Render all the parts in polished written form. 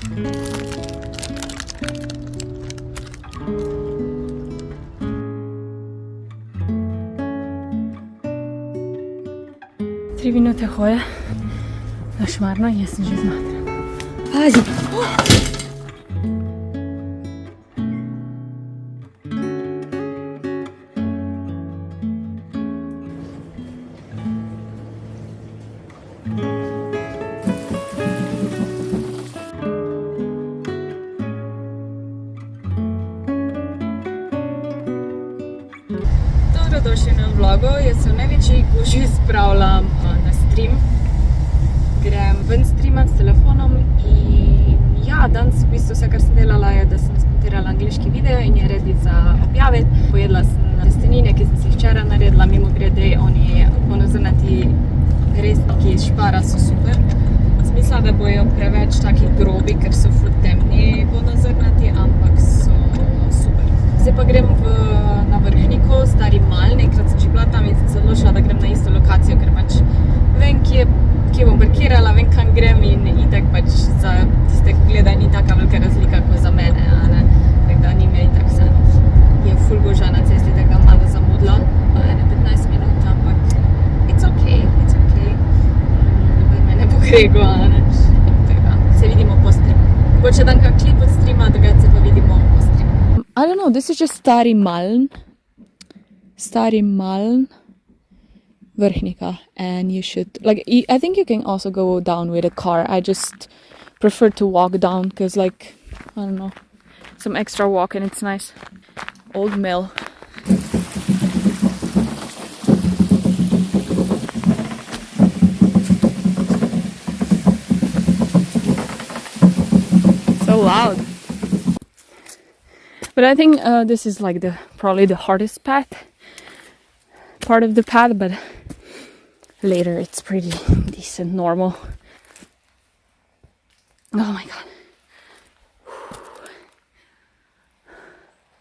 Tri minute hoje na Šmarno in jaz sem že zmatrana. Pazi! Dobrodošli na vlogu. Jaz se v največji gužvi spravljam na stream. Grem ven streamat s telefonom in ja, danes v bistvu vse, kar sem delala, je, da sem smontirala angliški video in je ready za objaviti. Pojedla sem testenine, ki sem si včeraj naredila, mimogrede, oni ponazornati resniki iz Spara so super. Smisla, da bojo preveč taki grobi, ker so ful temni ponazornati, ampak so super. Zdaj pa grem na Vrhniku, Stari Mal, nekrat sem že bila tam in sem se odločila, da grem na isto lokacijo, ker pač vem, kje bom parkirala, vem, kam grem in itak pač za tiste, ki gledajo, ni taka velika razlika kot za mene, a ne? Tako da ni me itak vse. Je ful gužva na cesti, tako da malo zamudila, 15 minut, ampak it's okay. Me ne bo grego, a ne? Tako da se vidimo po streamu. Mogoče dan kak klip od streama, drugače se pa vidimo po streamu. I don't know, this is just Stari Maln, Vrhnika, and you should, like, I think you can also go down with a car. I just prefer to walk down because, like, I don't know, some extra walk and it's nice. Old mill. So loud. But I think this is like probably the hardest part of the path, but later it's pretty decent, normal. Oh my god.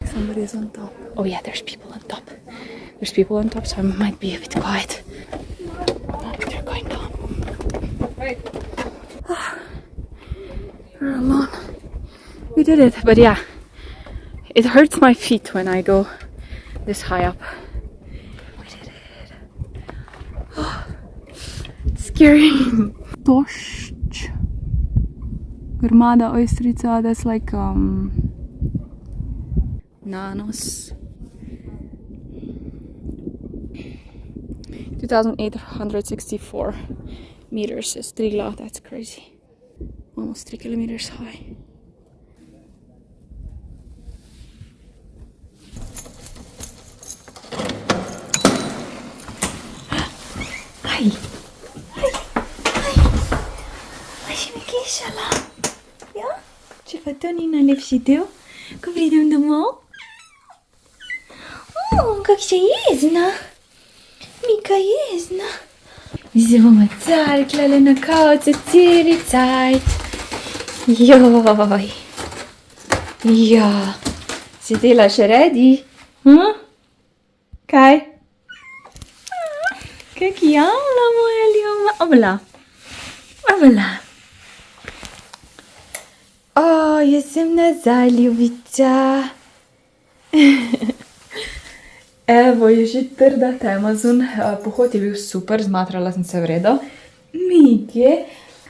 Somebody's on top. Oh yeah, there's people on top. So I might be a bit quiet. They're going down. We're alone. We did it, but yeah. It hurts my feet when I go this high up. We did it. Oh, scary. Tošč. Grmada Ojstrica, that's like Nanos. 2,864 meters is Triglav, that's crazy. Almost 3 kilometers high. Aj še mi kešala. Ja? Če pa to ni najlepši del, ko pridem domov. Kakšna jezna. Mika jezna. Zdaj bomo carklale na kavce celi cajt. Joj. Ja. Se delaš ready? Kaj? Kak javna moja ljuba. Obla. O, jaz sem nazaj, ljubica. Evo, je že trda tema zun. Pohod je bil super, zmatrala sem se v redu. Miki,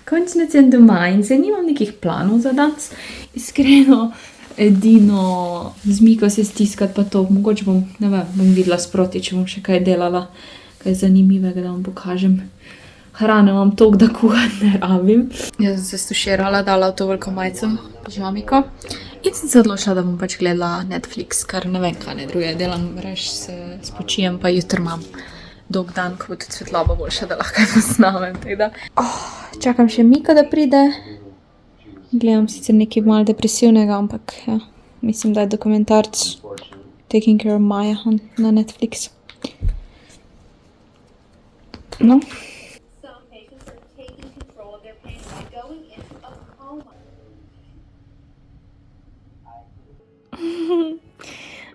končno sem doma in se nimam nekih planov za danes. Iskreno, edino z Miko se stiskat pa to. Mogoče bom, ne vem, bom videla sproti, če bom še kaj delala. Kaj zanimivega, da vam pokažem. Hrane imam toliko, da kuhat ne rabim. Jaz sem se stuširala, dala v to veliko majico, pižamiko. In sem se odločila, da bom pač gledala Netflix, kar ne vem, kaj ne druge. Delam reč, se spočijem, pa jutri imam dolg dan, ko bo tudi svetloba boljša, da lahko kaj posnamem. Čakam še Mika, da pride. Gledam sicer nekaj malo depresivnega, ampak ja, mislim, da je dokumentarc Taking Care of Maya na Netflixu. No.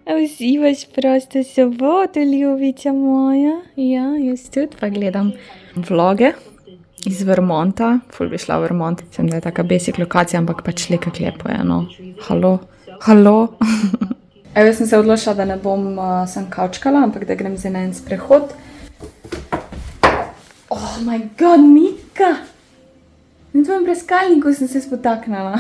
A uživaš prosto soboto, ljubica moja? Ja, jaz tudi pa gledam vloge iz Vermonta, ful bi šla v Vermont. Sem, da je taka basic lokacija, ampak pač lekak lepo je, no. Halo. Evo, jaz sem se odločila, da ne bom sem kavčkala, ampak da grem zdaj na en sprehod. Oh my god, Mika! Na tvojem breskalniku sem se spotaknila.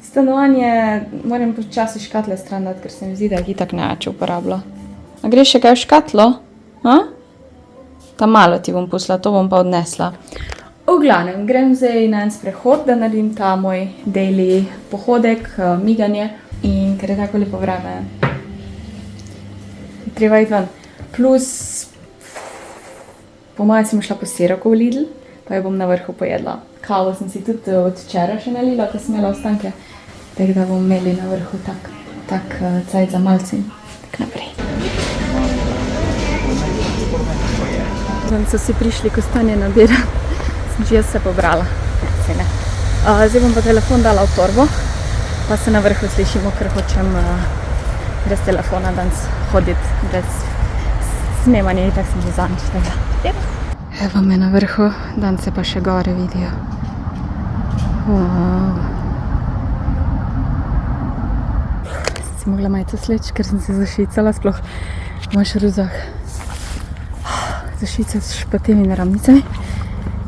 Stanovanje moram počasi škatle stran dati, ker se mi zdi, da jih itak ne več uporabila. A greš še kaj v škatlo? Ta malo ti bom pustila, to bom pa odnesla. V glavnem, grem zdaj na en sprehod, da naredim ta moj daily pohodek, miganje. In ker je tako lepo vreme, treba iti ven. Plus, po moje sem šla po siroko v Lidl, pa jo bom na vrhu pojedla. Kavo sem si tudi od včeraj še nalila, ko sem imela ostanke. Tako da bomo imeli na vrhu tak cajt za malce in tak naprej. Zdaj so si prišli kostanje nabirati, sem že jaz se pobrala. Zdaj bom pa telefon dala v torbo, pa se na vrhu slišimo, ker hočem brez telefona danes hoditi, brez snemanja, in tako sem že zadnjič tega. Evo me na vrhu, danes se pa še gore vidijo. Wow. Sem si mogla majico sleči, ker sem se zašvicala, sploh v mojih ruzah. Zašvicaš pa temi naramnicami.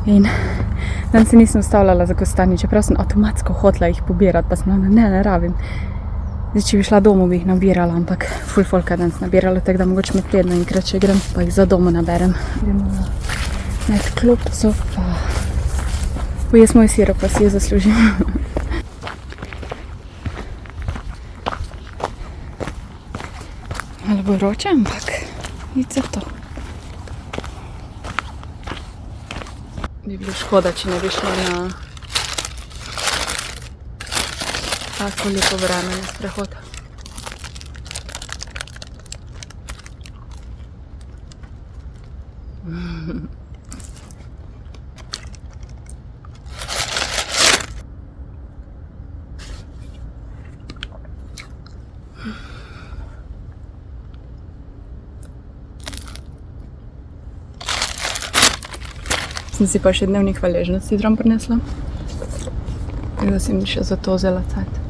In danes se nisem ustavljala za kostanje, čeprav sem avtomatsko hotela jih pobirati, pa sem ne rabim. Zdaj, če bi šla domov, bi jih nabirala, ampak ful folka danes nabirala, tako da mogoče med tedno enkrat, če grem, pa jih za domu naberem. Gremo na klopco, pa pojes moj sirop, pa si jo zaslužim. Malo bo vroče, ampak nič za to. Bi bilo škoda, če ne bi šla na tako lepo vreme na sprehod. Sem si pa še dnevnik hvaležnosti zraven prinesla. Tako da sem še za to vzela cajt.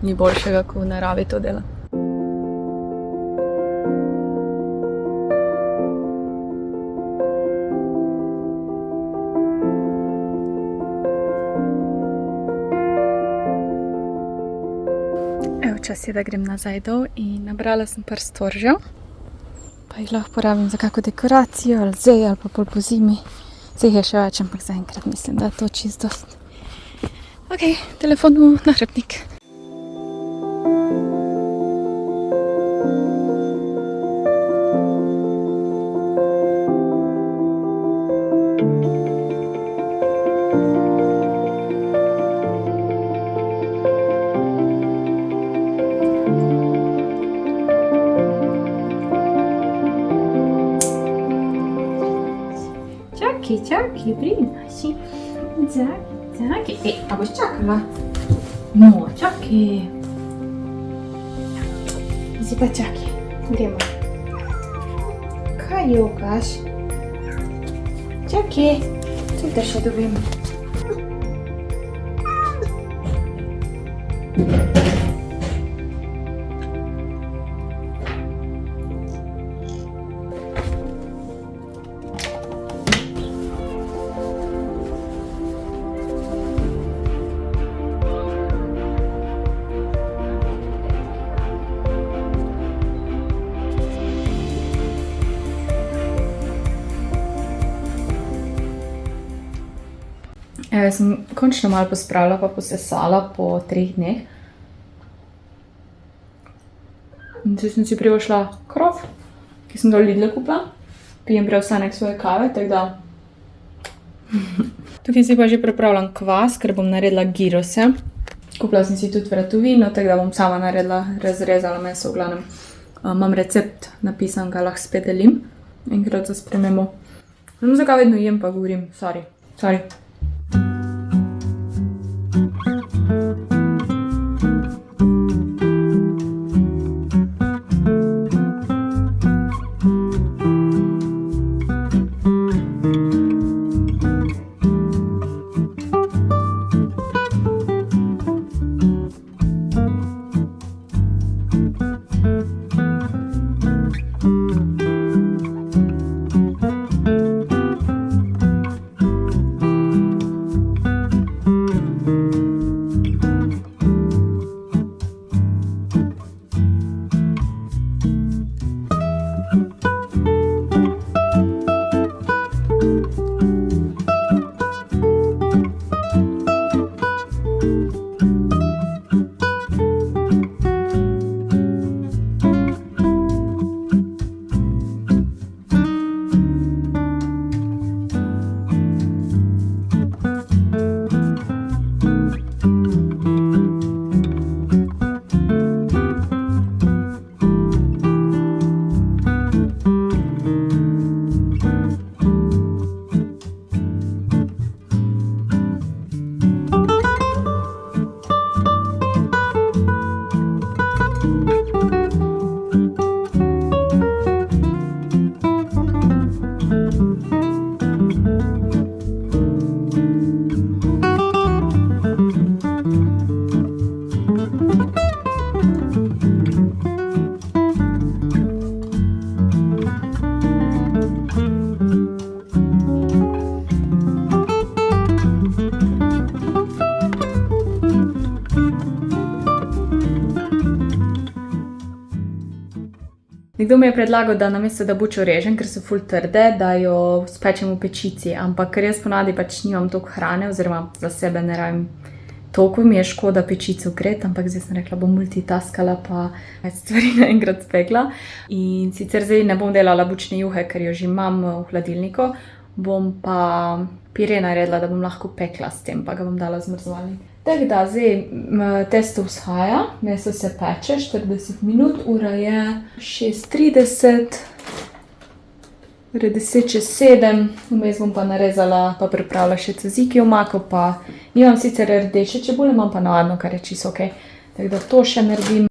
Ni boljšega, ko v naravi to dela. Evo, čas je, da grem nazaj dol in nabrala sem par storžev. Pa jih lahko porabim za kako dekoracijo, ali zdaj, ali pa pol po zimi. Zdaj je še več, ampak zaenkrat mislim, da je to čisto dost. Ok, telefon v nahrbtnik. Čaki, prinaši. Čaki. A boš čakala? No, čaki. Zdaj pa čaki. Gremo. Kaj jokaš? Čaki. Tudi da še dobim. Jaz sem končno malo pospravila pa posesala po 3 dneh. In zdaj sem si privošla krof, ki sem ga v Lidlu kupila. Pijem preostanek svoje kave, tako da. Tukaj si pa že pripravljam kvas, ker bom naredila gyrose. Kupila sem si tudi vratovino, tako da bom sama naredila, razrezala meso v glavnem. Imam recept napisan, ga lahko spet delim. Enkrat za spremembo. Ne vem, zakaj vedno jem pa govorim, sorry. Nekdo mi je predlagal, da namesto da bučo režem, ker so ful trde, da jo spečem v pečici, ampak ker jaz ponavadi pač nimam toliko hrane, oziroma za sebe ne rabim toliko, mi je škoda pečico greti, ampak zdaj sem rekla, bom multitaskala pa več stvari naenkrat spekla. In sicer zdaj ne bom delala bučne juhe, ker jo že imam v hladilniku, bom pa pire naredila, da bom lahko pekla s tem, pa ga bom dala v zmrzovalnik. Tako da, zdaj testo vzhaja, meso se peče 40 minut, ura je 6:30, ura je 6:10, vmes bom pa narezala, pa pripravila še tzatziki v maku, pa nimam sicer rdeče čebule, imam pa navadno, kar je čisto okej. Tako da to še naredim.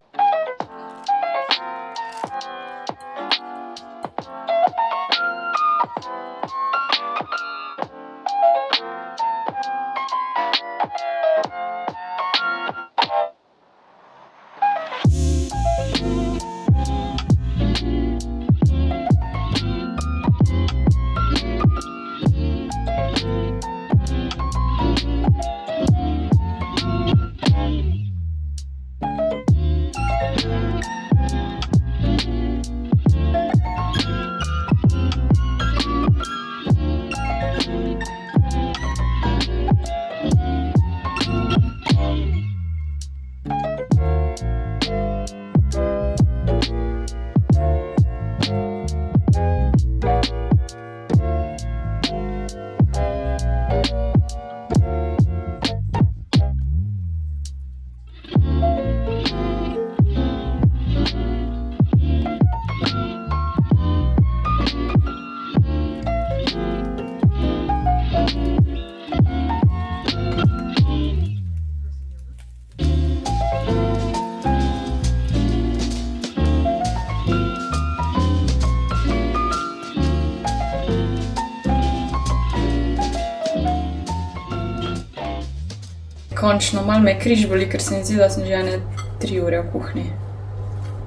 Končno, malo me križ boli, ker se mi zdi, da sem že ene 3 ure v kuhinji.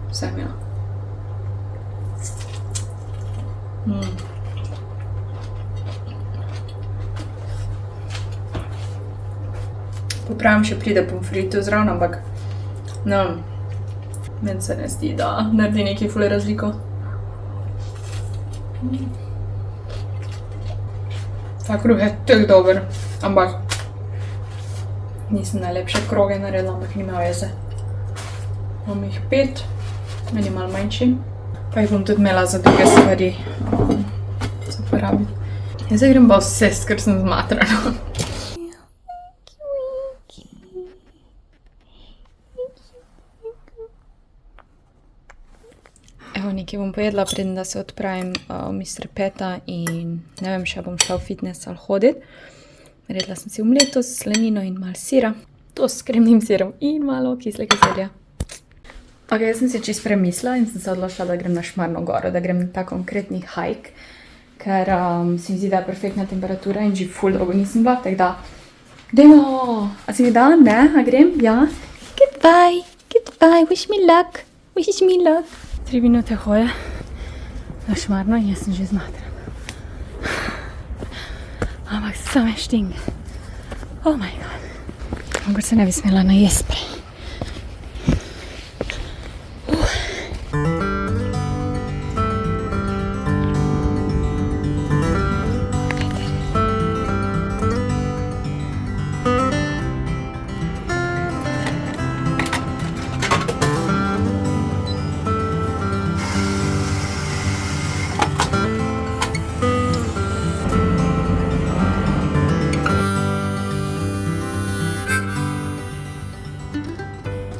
Vsem, ja. Popravim, še pride pomfritov zraven, ampak ne vem, meni se ne zdi, da naredi nekaj ful razliko. Ta kruh je tako dober, ampak nisem najlepše kroge naredila, ampak nima veze. Imam jih 5, meni malo manjši, pa jih bom tudi imela za druge stvari za porabiti. Jaz zdaj grem pa vse, ker sem zmatrana. Evo, nekaj bom pojedla, preden da se odpravim v Mr. Peta in ne vem, še bom šla v fitness ali hoditi. Naredila sem si omleto s slanino in malo sira. To s kremnim sirom in malo kislega zelja. Ok, jaz sem si čisto premislila in sem se odločila, da grem na Šmarno goro, da grem na ta konkretni hike, ker se mi zdi, da je perfektna temperatura in že ful dolgo nisem bila, tako da gremo! A si mi dala? Ne? A grem? Ja? Goodbye! Goodbye! Wish me luck! Wish me luck! 3 minute hoje na Šmarno in jaz sem že zmatrana. Ampak se same štinge. Oh my god. Mogoče se ne bi smela najesti prej.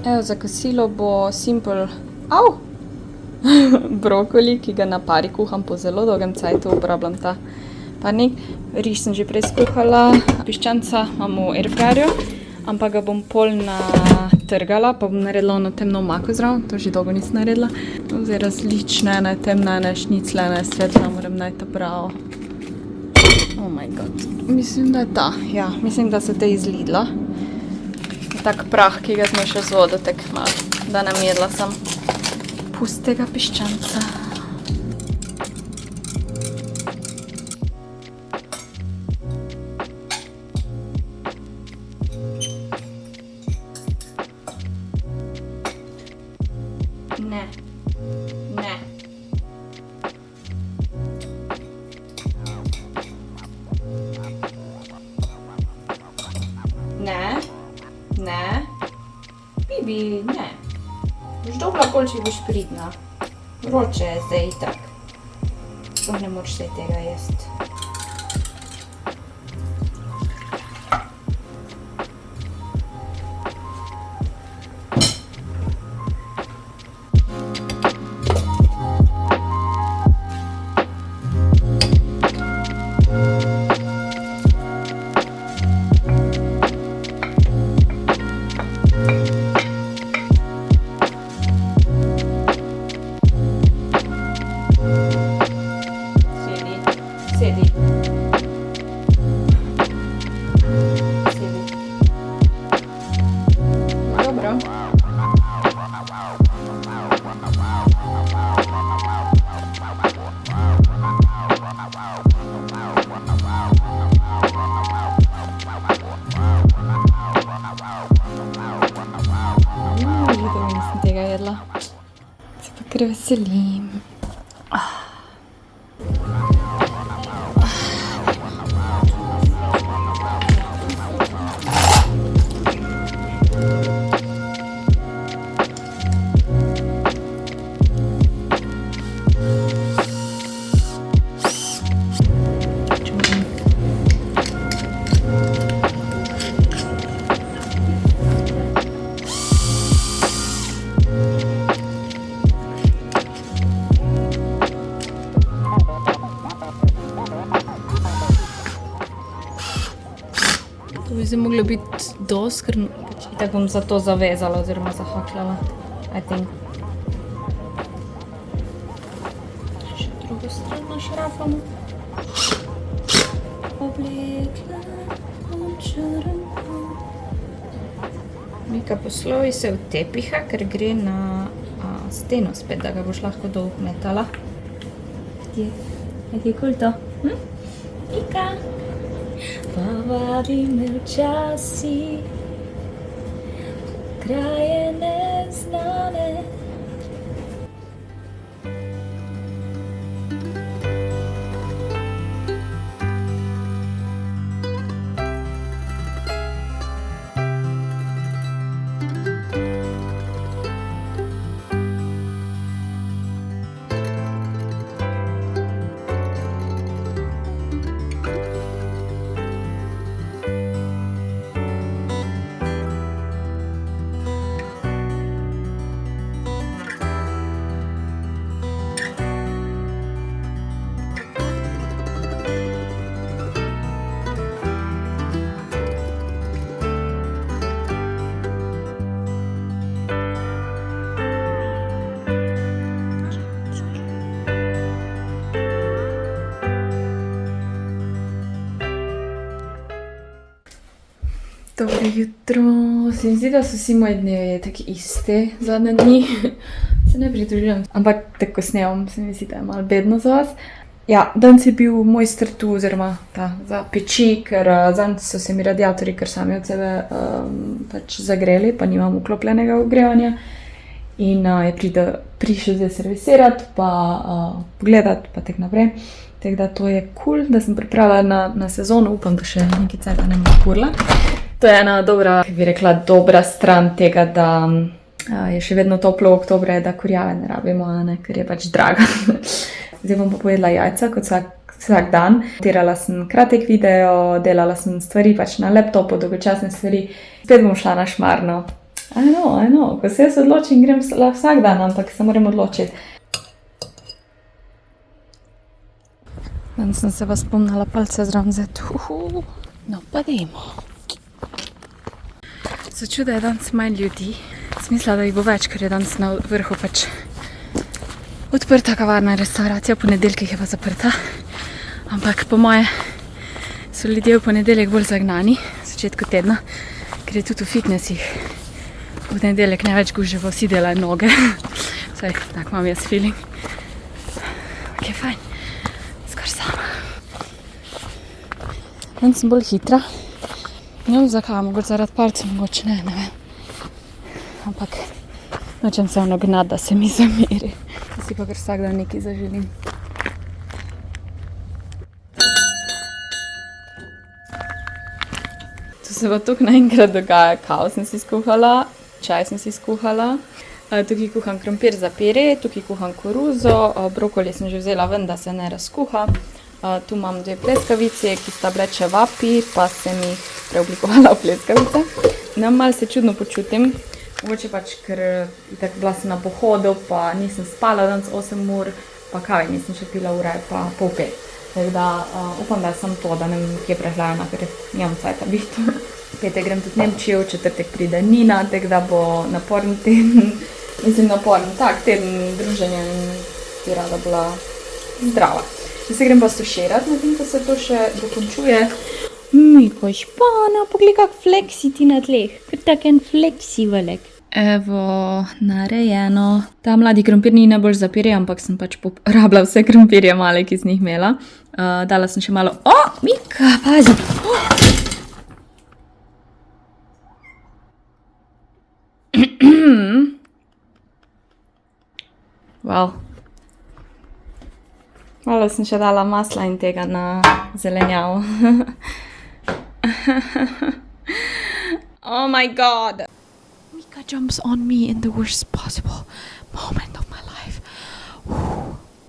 Evo, za kosilo bo simple brokoli, ki ga na pari kuham po zelo dolgem cajtu, uporabljam ta parnik. Riž sem že prej skuhala, piščanca imam v airfryerju, ampak ga bom pol natrgala, pa bom naredila ono temno omako zraven, to že dolgo nisem naredila. Zdaj različne, ene temne, ene šnicle, ene svetle, moram najti pravo. Oh my god, mislim, da je ta, ja, mislim, da so te iz Lidla. Tak prah, ki ga zmešaš z vodo, tak malo, da nam jedla sem pustega piščanca. Ne, ne, bi, ne. Boš dobila pol, če boš pridna. Vroče je zdaj itak. Sploh ne moč se tega jest. Sedi. Dobro. Že dolgo nisem tega jedla. Se pa kar veselim. To bi se moglo biti dosti, ker itak bom za to zavezala oziroma zahakljala, I think. Še drugo stran našrafamo. Oblekla očaranko. Mika, poslovi se v tepiha, ker gre na steno spet, da ga boš lahko dol metala. Je ti kul to? Mika! Povabi me včasih kraje neznane. Dobro jutro. Se mi zdi, da so vsi moji dnevi taki isti zadnje dni. Se ne pritožujem, ampak tako ko snemam, se mi zdi, da je malo bedno za vas. Ja, danes je bil mojster tu, oziroma za peči, ker zadnjič so se mi radiatorji kar sami od sebe pač zagreli, pa nimam vklopljenega ogrevanja. In je prišel zdaj servisirati, pa pogledati, pa tako naprej. Tako da to je cool, da sem pripravila na sezono, upam, da še nekaj cajta ne bom kurila. To je ena dobra, kako bi rekla, dobra stran tega, da je še vedno toplo v oktobru, da kurjave ne rabimo, ker je pač draga. Zdaj bom pa pojedla jajca, kot vsak dan. Montirala sem kratek video, delala sem stvari pač na laptopu, dolgočasne stvari. Spet bom šla na šmarno. I know, ko se jaz odločim, grem vsak dan, ampak se moram odločiti. Danes sem se pa spomnila palce zraven vzeti. No, pa dejmo. Začutim, da je danes manj ljudi. Smisla, da jih bo več, ker je danes na vrhu pač odprta kavarna in restauracija, v ponedeljkih je pa zaprta. Ampak po moje so ljudje v ponedeljek bolj zagnani, v začetku tedna, ker je tudi v fitnessih v ponedeljek največ guževo, vsi delajo noge. Vsaj, tak imam jaz feeling. Ok, fajn. Skor sama. Danes sem bolj hitra. Ne vem zakaj, mogoče zaradi palcev, mogoče ne vem. Ampak nočem se gnati, da se mi zameri. Da si pa kar vsak dan nekaj zaželim. To se pa tukaj naenkrat dogaja, kao sem si skuhala čaj sem si skuhala. Tukaj kuham krompir za pire, tukaj kuham koruzo, brokoli sem že vzela ven, da se ne razkuha. Tu imam 2 pleskavice, ki sta bile čevapi, pa sem jih preoblikovala v pleskavice. Malo se čudno počutim, mogoče pač, ker itak bila sem na pohodu, pa nisem spala danes 8 ur, pa kave nisem še pila ura, pa pol 5. Tako da upam, da sem to, da ne bom kje prehlajena, ker nimam cajta biti. V petek grem tudi v Nemčijo, v četrtek pride Nina, tako da bo naporen teden, naporen teden druženja in bi rada bila zdrava. Zdaj se grem pa stuširati, medtem ko se to še dokončuje. Miko špana, poglej kak fleksi ti na tleh, ker taken fleksi velik. Evo, narejeno. Ta mladi krompir ni najbolj za pire, ampak sem pač rabila vse krompirje male, ki sem jih imela. Dala sem še malo... Mika, pazi! Wow. Malo sem še dala masla in tega na zelenjavo. Oh my god! Mika jumps on me in the worst possible moment of my life.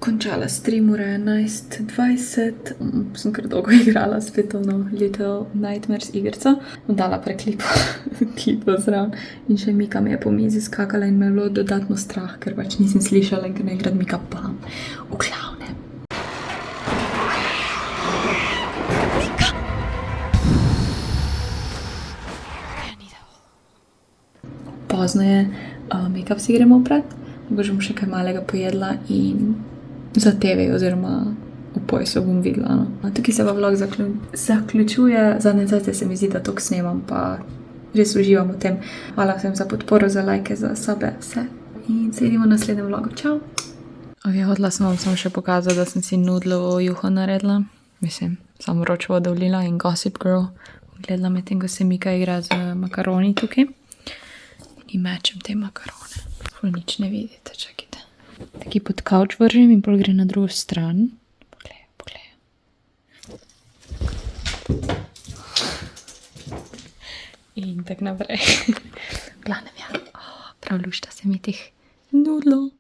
Končala stream ura 11:20. Sem kar dolgo igrala spet ono Little Nightmares igrico. Dala klipo zraven. In še Mika me je po mizi skakala in me je bilo dodatno strah, ker pač nisem slišala, ker ne igrati Mika pam. V glavnem. Pozno je, make-up si gremo oprat, mogoče bom še kaj malega pojedla in za TV oziroma v pojasu bom videla. Tukaj se pa vlog zaključuje, zadnje cajte se mi zdi, da toliko snemam, pa res uživam v tem. Hvala vsem za podporo, za lajke, za sobe, vse. In se vidimo v naslednjem vlogu. Čau! Hodila sem vam samo še pokazati, da sem si nudlovo juho naredila. Mislim, samo vroč vodo vlila in Gossip Girl gledala medtem, ko se Mika igra z makaroni tukaj. In mečem te makarone. Ful nič ne vidite, čakajte. Taki pod kavč vržim in pol gre na drugo stran. Poglej. In tak naprej. Glavnem ja. Prav lušta se mi teh nudlov.